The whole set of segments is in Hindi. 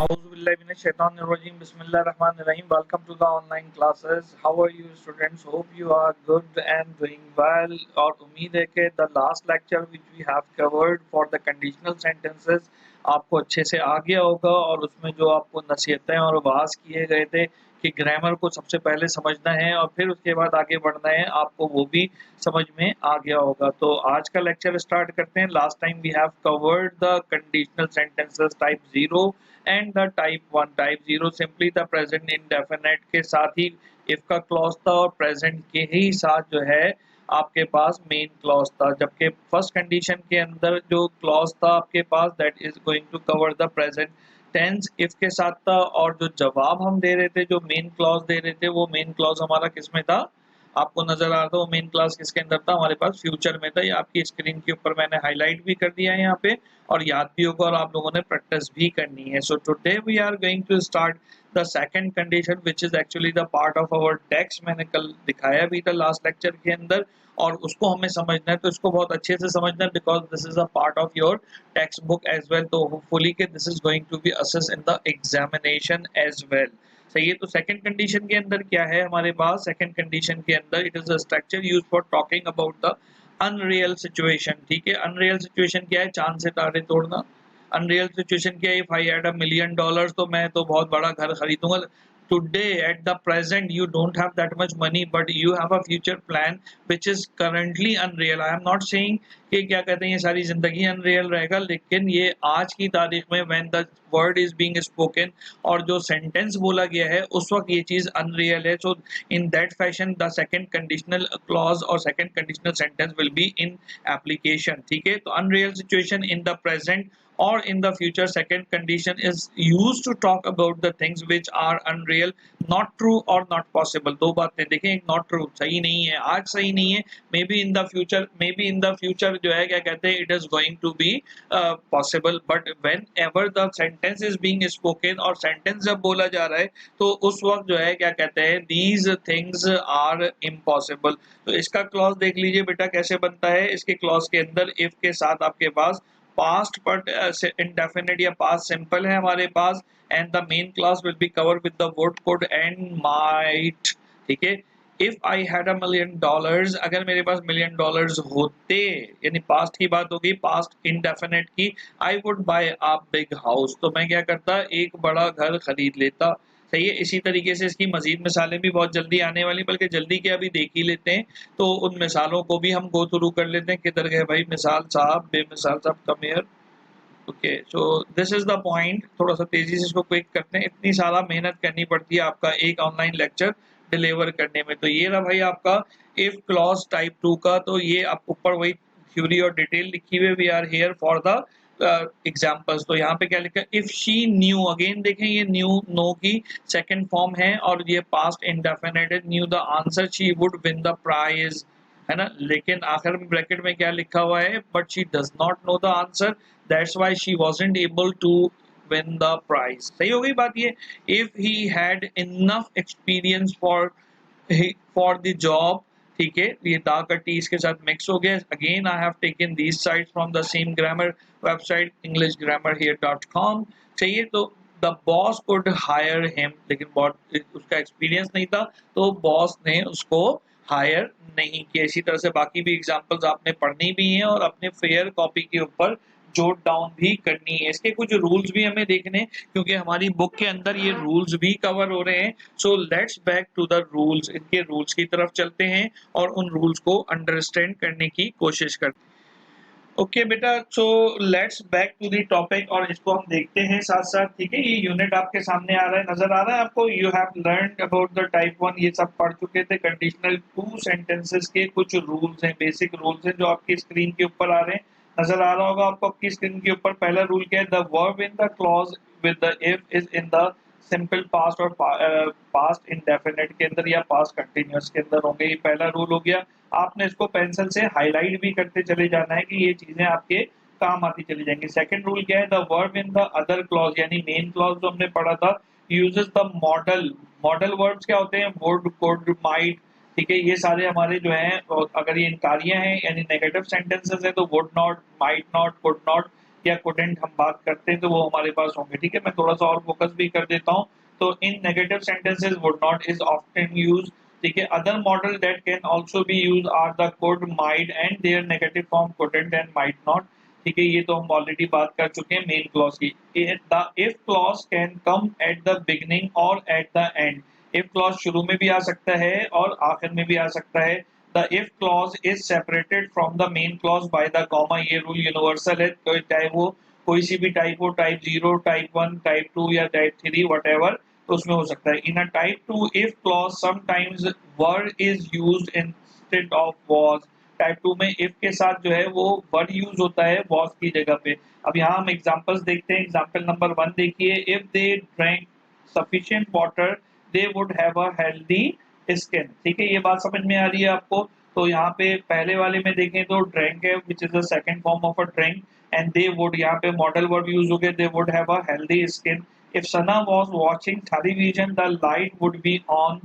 Auzubillahiminash-shaytanir-rajim. Bismillahir-rahmanir-rahim. Welcome to the online classes. How are you students? Hope you are good and doing well. और उम्मीद है कि the last lecture which we have covered for the conditional sentences आपको अच्छे से आ गया होगा और उसमें जो आपको नसीहतें और वाज किए गए थे कि ग्रामर को सबसे पहले समझना है और फिर उसके बाद आगे बढ़ना है, आपको वो भी समझ में आ गया होगा। तो आज का लेक्चर स्टार्ट करते हैं। Last time we have covered the conditional sentences type 0 and the type 1। Type 0 simply the present indefinite के साथ ही इफ का क्लॉज था और प्रेजेंट के ही साथ जो है आपके पास मेन क्लॉज था, जबकि फर्स्ट कंडीशन के अंदर जो क्लॉज था आपके पास that is going to cover the present tense if के साथ था, और जो जवाब हम दे रहे थे, जो मेन क्लॉज दे रहे थे, वो मेन क्लॉज हमारा किस में था आपको नजर आ रहा था। वो मेन क्लॉज किसके अंदर था हमारे पास फ्यूचर में था। ये आपकी स्क्रीन के ऊपर मैंने हाईलाइट भी कर दिया है यहाँ पे और याद भी होगा और आप लोगों ने प्रैक्टिस भी करनी है। So today we are going to start the second condition which is actually the part of our text. मैंने कल दिखाया भी था लास्ट लेक्चर के अंदर और उसको हमें समझना है, तो इसको बहुत अच्छे से समझना है because this is a part of your text book as well. तो होपफुली कि this is going to be assess in the examination as well. सही है। तो सेकंड कंडीशन के अंदर क्या है हमारे पास? सेकंड कंडीशन के अंदर it is a structure used for talking about the unreal situation. ठीक है, अनरियल सिचुएशन क्या है? चांद से तारे तोड़ना। अनरियल सिचुएशन क्या है? इफ आई हैड $1 million तो मैं तो बहुत बड़ा घर खरीदूंगा। Today at the present you don't have that much money but you have a future plan which is currently unreal. I am not saying कि क्या कहते हैं ये सारी जिंदगी अनरियल रहेगा, लेकिन ये आज की तारीख में when the word is being spoken और जो सेंटेंस बोला गया है उस वक्त ये चीज अनरियल है। So in that fashion the second conditional clause और second conditional sentence will be in application। ठीक है, तो unreal situation in the present or in the future second condition is used to talk about the things which are unreal, not true or not possible। दो बातें देखें, एक not true सही नहीं है, आज सही नहीं है, maybe in the future जो है क्या कहते हैं it is going to be possible, but whenever the sentence is being spoken और sentence जब बोला जा रहा है तो उस वक्त जो है क्या कहते हैं these things are impossible। तो इसका क्लॉज देख लीजिए बेटा कैसे बनता है। इसके क्लॉज के अंदर if के साथ आपके पास पास्ट बट इंडेफिनिट या पास्ट सिंपल है हमारे पास and the main clause will be cover with the word could and might. ठीक है, इफ आई हैड $1 million, अगर मेरे पास $1 million होते, यानी पास्ट की बात होगी, पास्ट इंडेफिनिट की, I would buy a big house, तो मैं क्या करता? एक बड़ा घर खरीद लेता। सही है। इसी तरीके से इसकी मजीद मिसालें भी बहुत जल्दी आने वाली, बल्कि जल्दी क्या अभी देख ही लेते हैं, तो उन मिसालों को भी हम गो थ्रू कर लेते हैं। किधर गए भाई मिसाल साहब, बेमिसाल साहब, come here. Okay, so this is the point. थोड़ा सा तेजी से इसको क्विक करते हैं, इतनी सारा मेहनत करनी पड़ती है आपका एक ऑनलाइन लेक्चर डिलीवर करने में। तो ये रहा भाई आपका इफ क्लॉज टाइप 2 का। तो ये आप ऊपर वही थ्योरी और डिटेल लिखी हुई, we are here for the examples. तो यहाँ पे क्या लिखा है? इफ शी न्यू, अगेन देखें ये न्यू नो की सेकंड फॉर्म है और ये पास्ट इंडेफिनिट है। Knew the answer she would win the prize, है ना। लेकिन आखिर में ब्रैकेट में क्या लिखा हुआ है? But she does not know the answer, that's why she wasn't able to win the prize. सही हो गई बात ये। If he had enough experience for the job. ठीक है, ये दा का टी इसके साथ मिक्स हो गया। Again I have taken these sites from the same grammar website englishgrammarhere.com। चाहिए तो the boss could hire him, लेकिन बहुत उसका एक्सपीरियंस नहीं था तो बॉस ने उसको हायर नहीं किया। इसी तरह से बाकी भी एग्जांपल्स आपने पढ़नी भी हैं और अपने फेयर कॉपी के ऊपर जोट डाउन भी करनी है। इसके कुछ रूल्स भी हमें देखने, क्योंकि हमारी बुक के अंदर ये रूल्स भी कवर हो रहे हैं। So let's back to the rules, इनके रूल्स की तरफ चलते हैं और उन रूल्स को अंडरस्टैंड करने की कोशिश करते हैं। ओके बेटा, so let's back to the topic और इसको हम देखते हैं साथ साथ। ठीक है, ये यूनिट आपके सामने आ रहा है, नजर आ रहा है आपको। You have learned about the type 1, ये सब पढ़ चुके थे। कंडीशनल 2 सेंटेंसेस के कुछ रूल्स हैं, बेसिक रूल्स हैं जो आपकी स्क्रीन के ऊपर आ रहे हैं। नजर आ रहा होगा आपको आपकी स्क्रीन के ऊपर। पहला रूल क्या है? The verb in the clause with the if is in the simple past और पास्ट इंडेफिनिट के अंदर या पास्ट कंटिन्यूअस के अंदर होंगे। ये पहला रूल हो गया। आपने इसको पेंसिल से हाईलाइट भी करते चले जाना है कि ये चीजें आपके काम आती चली जाएंगी। सेकंड रूल क्या है? The verb in the other clause, यानी मेन क्लॉज जो हमने पढ़ा था, uses the model. Modal verbs क्या होते हैं? Would, could, might. ठीक है, ये सारे हमारे जो हैं, अगर ये इनकारियां हैं यानी नेगेटिव सेंटेंसेस है तो would not, might not, could not, या couldn't हम बात करते हैं तो वो हमारे पास होंगे। ठीक है, मैं थोड़ा सा और फोकस भी कर देता हूँ। तो in negative sentences would not is often used। ठीक है, other model that can also be used are the could, might and their negative form couldn't and might not। ठीक है, ये तो हम ऑलरेडी बात कर चुके हैं मेन क्लॉज की। The if clause can come at the beginning और at the end. If clause शुरू में भी आ सकता है और आखिर में भी आ सकता है। The if clause is separated from the main clause by the comma. ये रूल यूनिवर्सल है, चाहे वो कोई सी भी टाइप हो, टाइप 0, टाइप 1, टाइप 2 या टाइप 3 वट, तो उसमें हो सकता है। In a type 2 if clause sometimes word is used instead of was. Type 2 में इफ के साथ जो है वो वर्ड यूज होता है वाज की जगह पे। अब यहाँ हम एग्जांपल्स देखते हैं। एग्जांपल नंबर 1 देखिए, if they drink sufficient water they would have a healthy skin. ठीक है, ये बात समझ में आ रही है आपको। तो यहाँ पे पहले वाले में देखें तो ड्रिंक है which is the second form of a drink, and they would यहाँ पे मॉडल वर्ब यूज हो गए, they would have a healthy skin. If Sana was watching television the light would be on.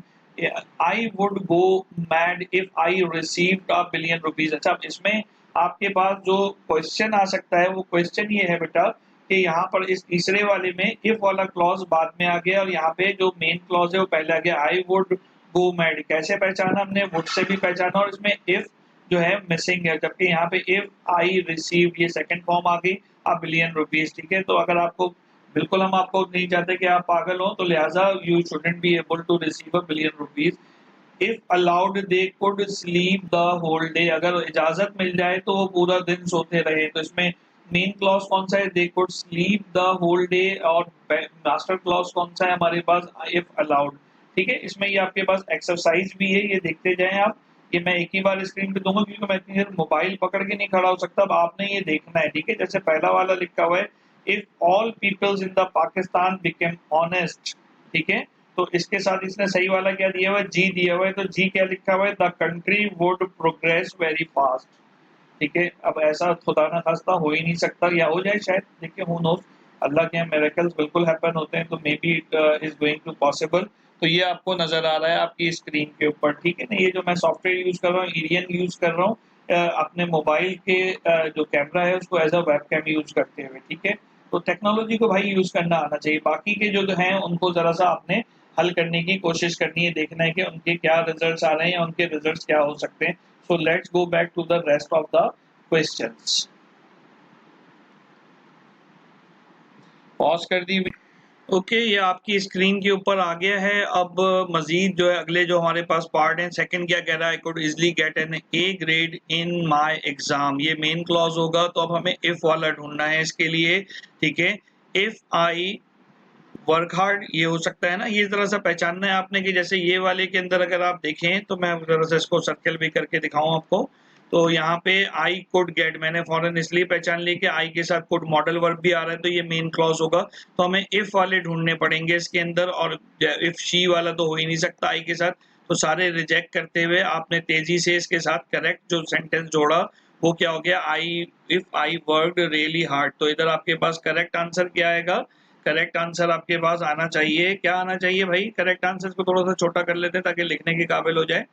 I would go mad if I received a billion rupees. अच्छा, अब इसमें आपके पास जो क्वेश्चन आ सकता है वो क्वेश्चन ये है बेटा कि यहाँ पर इस तीसरे वाले में इफ वाला क्लॉज बाद में आ गया और यहाँ पे जो मेन क्लॉज है वो पहले आ गया। आई वुड गो मैड कैसे पहचाना हमने, वुड से भी पहचाना, और इसमें इफ जो है मिसिंग है, जबकि यहाँ पे इफ आई रिसीव ये सेकंड फॉर्म आ गई अ बिलियन रुपीज। ठीक है, तो अगर आपको बिल्कुल हम आपको नहीं चाहते कि आप पागल हो, तो लिहाजा you shouldn't be able to receive a billion rupees. If allowed they could sleep the whole day. अगर इजाजत मिल जाए तो वो पूरा दिन सोते रहे। तो इसमें मेन क्लॉज कौन सा है, they could sleep the whole day, और मास्टर क्लॉज कौन सा है हमारे पास, इफ अलाउड। ठीक है, इसमें ये आपके पास एक्सरसाइज भी है, ये देखते जाएं आप। ये मैं एक ही बार स्क्रीन पे दूंगा क्योंकि मैं इतनी देर मोबाइल पकड़ के नहीं खड़ा हो सकता। अब आपने ये देखना है। ठीक है, जैसे पहला वाला लिखा हुआ है, if all peoples in the Pakistan became honest. ठीक है, तो इसके साथ इसने सही वाला क्या दिया हुआ है, जी दिया हुआ है। तो जी क्या लिखा हुआ है, the country would progress very fast. ठीक है, अब ऐसा खुदा ना खास्ता हो ही नहीं सकता, या हो जाए शायद, देखिए हु नोस। अल्लाह के यहाँ मिरेकल्स बिल्कुल हैपन होते हैं, तो maybe it is going to possible. तो ये आपको नजर आ रहा है आपकी स्क्रीन के ऊपर। ठीक है ना, ये जो मैं सॉफ्टवेयर यूज कर रहा हूँ, एरियन यूज कर रहा हूँ अपने मोबाइल के जो कैमरा है उसको as a webcam use करते हुए। ठीक है, तो टेक्नोलॉजी को भाई यूज करना आना चाहिए। बाकी के जो हैं उनको जरा सा आपने हल करने की कोशिश करनी है, देखना है कि उनके क्या रिजल्ट्स आ रहे हैं या उनके रिजल्ट्स क्या हो सकते हैं। So let's go back to the rest of the questions. Pause कर दी। ओके, ये आपकी स्क्रीन के ऊपर आ गया है। अब मजीद जो है अगले जो हमारे पास पार्ट है, सेकंड क्या कह रहा है, I could easily get an A grade in my exam. ये मेन क्लॉज होगा, तो अब हमें इफ वाला ढूंढना है इसके लिए। ठीक है, इफ आई वर्क हार्ड, ये हो सकता है ना, ये जरा सा पहचानना है आपने कि जैसे ये वाले के अंदर अगर आप देखें तो मैं जरा सा इसको सर्कल भी करके दिखाऊं आपको। तो यहाँ पे आई कुड गेट मैंने फॉरन इसलिए पहचान ली कि आई के साथ कुड मॉडल वर्ब भी आ रहा है, तो ये मेन क्लॉज होगा। तो हमें इफ वाले ढूंढने पड़ेंगे इसके अंदर, और इफ शी वाला तो हो ही नहीं सकता आई के साथ। तो सारे रिजेक्ट करते हुए आपने तेजी से इसके साथ करेक्ट जो सेंटेंस जोड़ा वो क्या हो गया, I if I worked really hard. तो इधर आपके पास करेक्ट आंसर क्या आएगा, करेक्ट आंसर आपके पास आना चाहिए, क्या आना चाहिए भाई, करेक्ट आंसर को थोड़ा सा छोटा कर लेते हैं ताकि लिखने के काबिल हो जाए।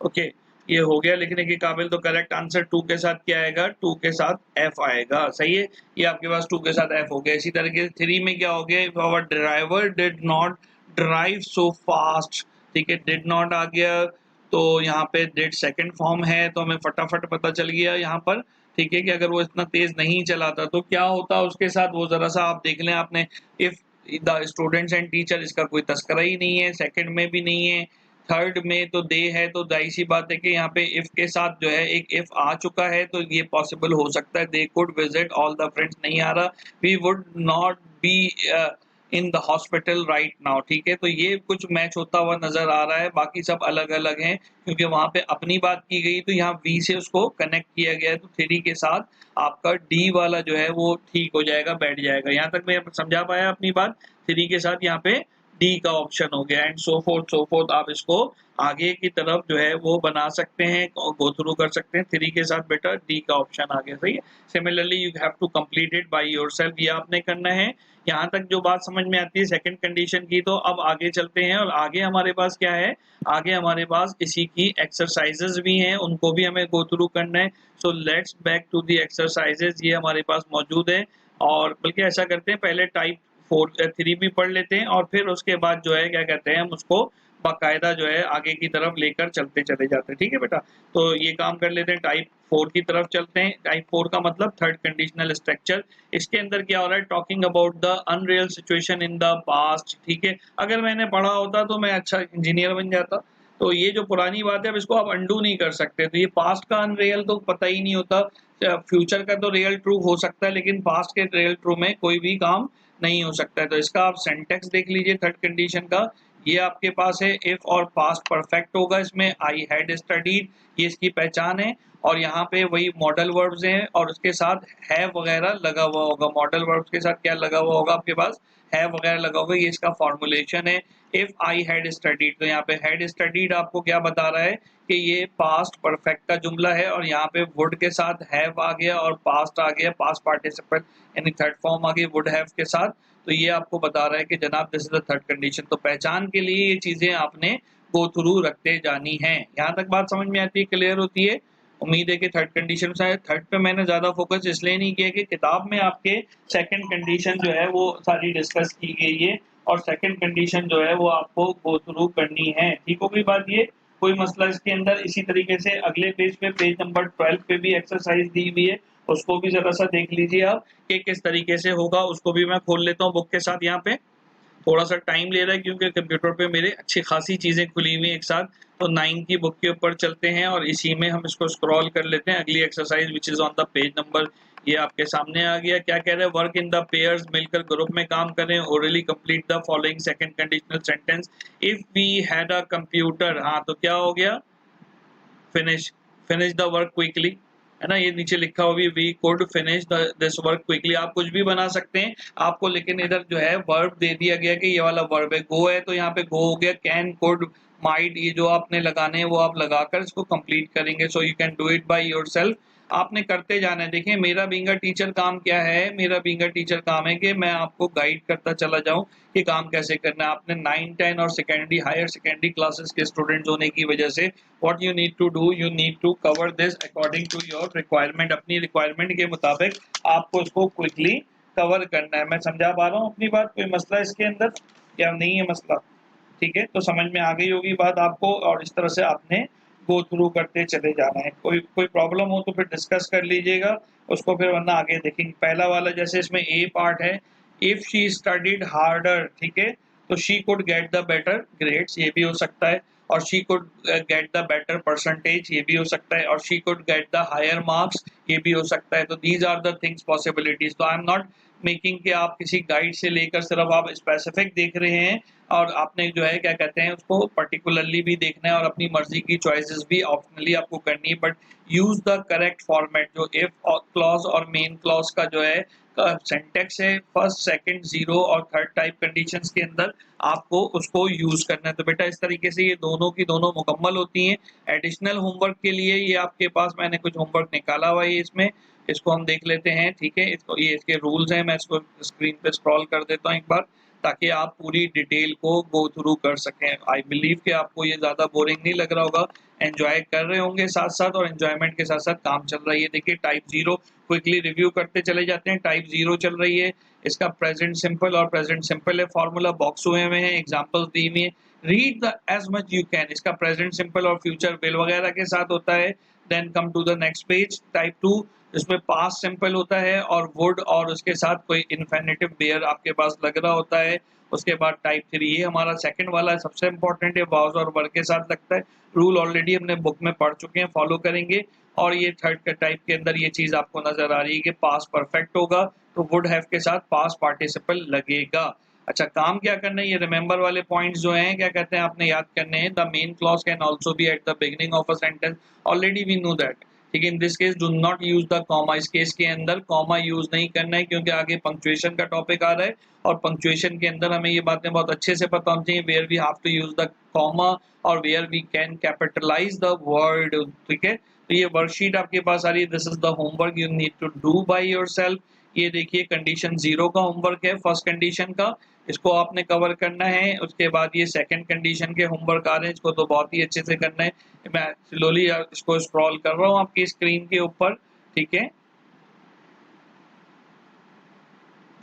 ओके, ये हो गया लिखने के काबिल। तो करेक्ट आंसर 2 के साथ क्या आएगा, 2 के साथ एफ आएगा। सही है, ये आपके पास 2 के साथ एफ हो गया। इसी तरीके से 3 में क्या हो गया, if our driver did not drive so fast. ठीक है, डिड नॉट आ गया, तो यहाँ पे डिड सेकंड फॉर्म है, तो हमें फटाफट पता चल गया यहाँ पर। ठीक है, कि अगर वो इतना तेज नहीं चलाता तो क्या होता उसके साथ, वो जरा सा आप देख लें आपने। If the students and teacher, इसका कोई तस्करा ही नहीं है, सेकंड में भी नहीं है, थर्ड में तो दे है, तो जाहिर सी बात है कि यहाँ पे इफ के साथ जो है एक इफ आ चुका है, तो ये पॉसिबल हो सकता है। They could visit all the friends नहीं आ रहा, we would not be in the hospital right now. ठीक है, तो ये कुछ मैच होता हुआ नजर आ रहा है, बाकी सब अलग अलग हैं क्योंकि वहां पे अपनी बात की गई तो यहाँ वी से उसको कनेक्ट किया गया है। तो 3 के साथ आपका डी वाला जो है वो ठीक हो जाएगा, बैठ जाएगा। यहाँ तक मैं समझा पाया अपनी बात, 3 के साथ यहाँ पे डी का ऑप्शन हो गया, एंड सो फोर्थ आप इसको आगे की तरफ जो है वो बना सकते हैं और गो थ्रू कर सकते हैं। 3 के साथ बेटा डी का ऑप्शन आ गया। सही है, similarly you have to complete it by yourself, ये आपने करना है। यहाँ तक जो बात समझ में आती है सेकंड कंडीशन की। तो अब आगे चलते हैं, और आगे हमारे पास क्या है, आगे हमारे पास इसी की एक्सरसाइजेज भी हैं, उनको भी हमें गो थ्रू करना है। So let's back to the exercises, ये हमारे पास मौजूद है। और बल्कि ऐसा करते हैं पहले टाइप 3 भी पढ़ लेते हैं और फिर उसके बाद जो है क्या कहते हैं हम उसको बाकायदा जो है आगे की तरफ लेकर चलते चले जाते हैं। ठीक है बेटा, तो ये काम कर लेते हैं, टाइप 4 की तरफ चलते हैं। टाइप 4 का मतलब थर्ड कंडीशनल स्ट्रक्चर। इसके अंदर क्या हो रहा है, talking about the unreal situation in the past. ठीक है, अगर मैंने पढ़ा होता तो मैं अच्छा इंजीनियर बन जाता। तो ये जो पुरानी बात है अब इसको आप अंडू नहीं कर सकते, तो ये पास्ट का अनरियल तो पता ही नहीं होता, फ्यूचर का तो रियल ट्रू हो सकता है लेकिन पास्ट के रियल ट्रू में कोई भी काम नहीं हो सकता है। तो इसका आप सिंटेक्स देख लीजिए थर्ड कंडीशन का, ये आपके पास है इफ और पास्ट परफेक्ट होगा इसमें, आई हैड स्टडीड ये इसकी पहचान है, और यहाँ पे वही मॉडल वर्ब्स हैं और उसके साथ हैव वगैरह लगा हुआ होगा। मॉडल वर्ब्स के साथ क्या लगा हुआ होगा आपके पास, हैव वगैरह लगा होगा, ये इसका फॉर्मुलेशन है। इफ आई हैड स्टडीड, तो यहाँ पे हैड स्टडीड आपको क्या बता रहा है कि ये पास्ट परफेक्ट का जुमला है, और यहाँ पे वुड के साथ हैव आ गया और पास्ट आ गया, पास्ट पार्टिसिपल यानी थर्ड फॉर्म आ गई वुड हैव के साथ। तो ये आपको बता रहा है कि जनाब this is the third condition. तो पहचान के लिए ये चीजें आपने गो थ्रू रखते जानी है। यहाँ तक बात समझ में आती है, क्लियर होती है? उम्मीद है कि थर्ड कंडीशन से, थर्ड पे मैंने ज्यादा फोकस इसलिए नहीं किया कि किताब में आपके सेकंड कंडीशन जो है वो सारी डिस्कस की गई है, और सेकंड कंडीशन जो है वो आपको गो थ्रू करनी है। ठीक हो गई बात? ये कोई मसला इसके अंदर? इसी तरीके से अगले पेज पे, पेज नंबर 12 पे भी एक्सरसाइज दी हुई है, उसको भी जरा सा देख लीजिए आप कि किस तरीके से होगा। उसको भी मैं खोल लेता हूँ बुक के साथ। यहाँ पे थोड़ा सा टाइम ले रहा है क्योंकि कंप्यूटर पे मेरे अच्छी खासी चीजें खुली हुई हैं एक साथ। तो 9 की बुक के ऊपर चलते हैं और इसी में हम इसको स्क्रॉल कर लेते हैं। अगली exercise which is on the page number, ये आपके सामने आ गया। क्या कह रहे हैं, वर्क इन द पेयर्स, मिलकर ग्रुप में काम करें। Orally complete the following second conditional sentence. If we had a computer, हाँ तो क्या हो गया, finish, finish the work quickly, है ना, ये नीचे लिखा हुआ भी, we could finish this work quickly. आप कुछ भी बना सकते हैं आपको, लेकिन इधर जो है वर्ब दे दिया गया कि ये वाला वर्ब है, गो है तो यहाँ पे गो हो गया। कैन, कुड, माइट, ये जो आपने लगाने हैं वो आप लगाकर इसको कंप्लीट करेंगे। So you can do it by yourself, आपने करते जाना है। देखिए मेरा बीइंग अ टीचर काम क्या है, मेरा बीइंग अ टीचर काम है कि मैं आपको गाइड करता चला जाऊं कि काम कैसे करना है। आपने 9, 10 और सेकेंडरी, हायर सेकेंडरी क्लासेस के स्टूडेंट्स होने की वजह से what you need to do, you need to cover this according to your requirement। अपनी रिक्वायरमेंट के मुताबिक आपको इसको क्विकली कवर करना है। मैं समझा पा रहा हूँ अपनी बात? कोई मसला इसके अंदर या नहीं है मसला? ठीक है, तो समझ में आ गई होगी बात आपको, और इस तरह से आपने गो थ्रू करते चले जाना है। कोई कोई प्रॉब्लम हो तो फिर डिस्कस कर लीजिएगा उसको, फिर वरना आगे देखेंगे। पहला वाला जैसे इसमें ए पार्ट है, इफ शी स्टडीड हार्डर, ठीक है, तो she could get the better grades, ये भी हो सकता है, और she could get the better percentage, ये भी हो सकता है, और she could get the higher marks, ये भी हो सकता है। तो these are the things possibilities. तो आई एम नॉट मेकिंग कि आप किसी गाइड से लेकर सिर्फ आप स्पेसिफिक देख रहे हैं, और आपने जो है क्या कहते हैं उसको पर्टिकुलरली भी देखना है, और अपनी मर्जी की चॉइसेस भी ऑप्शनली आपको करनी है। But use the correct format. जो इफ क्लॉज और मेन क्लॉज का जो है सिंटेक्स है, फर्स्ट, सेकंड, जीरो और थर्ड टाइप कंडीशंस के अंदर आपको उसको यूज करना है। तो बेटा इस तरीके से ये दोनों की दोनों मुकम्मल होती हैं। एडिशनल होमवर्क के लिए ये आपके पास मैंने कुछ होमवर्क निकाला हुआ है इसमें, इसको हम देख लेते हैं। ठीक है, इसको, ये इसके रूल्स हैं, मैं इसको स्क्रीन पे स्क्रॉल कर देता हूँ एक बार ताकि आप पूरी डिटेल को गो थ्रू कर सकें। आई बिलीव कि आपको ये ज़्यादा बोरिंग नहीं लग रहा होगा, एंजॉय कर रहे होंगे साथ साथ, और एंजॉयमेंट के साथ साथ काम चल रहा है। ये देखिए टाइप 0 क्विकली रिव्यू करते चले जाते हैं। टाइप 0 चल रही है, इसका प्रेजेंट सिंपल और प्रेजेंट सिंपल है, फॉर्मूला बॉक्स हुए हुए हैं, एग्जाम्पल्स दी हुई है। Read the as much you can, इसका प्रेजेंट सिंपल और फ्यूचर विल वगैरह के साथ होता है। Then come to the next page, type 2, इसमें पास्ट सिंपल होता है और वुड और उसके साथ कोई इन्फिनिटिव बेयर आपके पास लग रहा होता है। उसके बाद टाइप 3, ये हमारा सेकंड वाला है, सबसे इंपॉर्टेंट है, वाज और वर के साथ लगता है। रूल ऑलरेडी हमने बुक में पढ़ चुके हैं, फॉलो करेंगे। और ये थर्ड के टाइप के अंदर ये चीज आपको नजर आ रही है कि पास्ट परफेक्ट होगा तो वुड हैव के साथ पास्ट पार्टिसिपल लगेगा। अच्छा, काम क्या करना है, ये रिमेंबर वाले पॉइंट्स जो हैं क्या कहते हैं आपने याद करने हैं। The main clause can also be at the beginning of a sentence, already we know that. ठीक है, in this case do not use the comma, इस केस के अंदर कॉमा यूज नहीं करना है क्योंकि आगे पंक्चुएशन का टॉपिक आ रहा है, और पंक्चुएशन के अंदर हमें ये बातें बहुत अच्छे से पता होनी चाहिए, where we have to use the comma और where we can capitalise the word. ठीक है, तो ये वर्कशीट आपके पास आ रही है, this is the homework you need to do by yourself. ये देखिए कंडीशन 0 का होमवर्क है, फर्स्ट कंडीशन का, इसको आपने कवर करना है। उसके बाद ये सेकंड कंडीशन के होमवर्क आ रहे हैं, इसको तो बहुत ही अच्छे से करना है। मैं स्लोली इसको स्क्रॉल कर रहा हूँ आपकी स्क्रीन के ऊपर। ठीक है,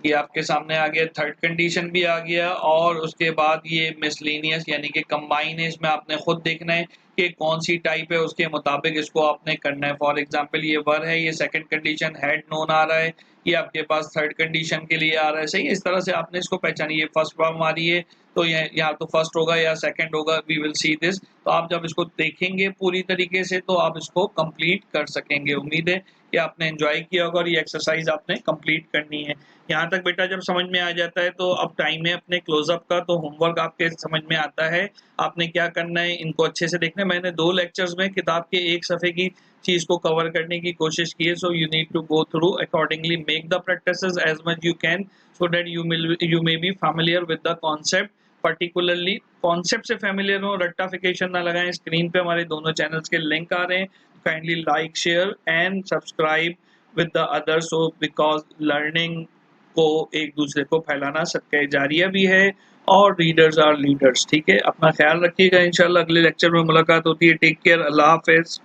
ये आपके सामने आ गया, थर्ड कंडीशन भी आ गया, और उसके बाद ये मिसलेनियस यानी कि कंबाइन है, इसमें आपने खुद देखना है कि कौन सी टाइप है, उसके मुताबिक इसको आपने करना है। फॉर एग्जांपल ये वर है, ये सेकंड कंडीशन हेड नोन आ रहा है, ये आपके पास थर्ड कंडीशन के लिए आ रहा है, सही है। इस तरह से आपने इसको पहचानी, ये फर्स्ट फॉर्म आ रही है तो ये यहाँ तो फर्स्ट होगा या सेकंड होगा, वी विल सी दिस। तो आप जब इसको देखेंगे पूरी तरीके से तो आप इसको कंप्लीट कर सकेंगे। उम्मीद है कि आपने एंजॉय किया होगा और ये एक्सरसाइज आपने कंप्लीट करनी है। यहाँ तक बेटा जब समझ में आ जाता है तो अब टाइम है अपने क्लोजअप का, तो होमवर्क आपके समझ में आता है। आपने क्या करना है, इनको अच्छे से देखना है। मैंने 2 लेक्चर्स में किताब के एक सफ़े की चीज़ को कवर करने की कोशिश की है, so you need to go through accordingly, make the practices as much you can so that you may be familiar with the concept। Particularly concept से फेमिलियर हो, रट्टाफिकेशन ना लगाएं। स्क्रीन पे हमारे दोनों चैनल्स के लिंक आ रहे हैं, kindly like share and subscribe with the others, so because learning को एक दूसरे को फैलाना सदका जारिया भी है, और रीडर्स आर लीडर्स। ठीक है, अपना ख्याल रखिएगा, इंशाल्लाह अगले लेक्चर में मुलाकात होती है। टेक केयर, अल्लाह हाफिज।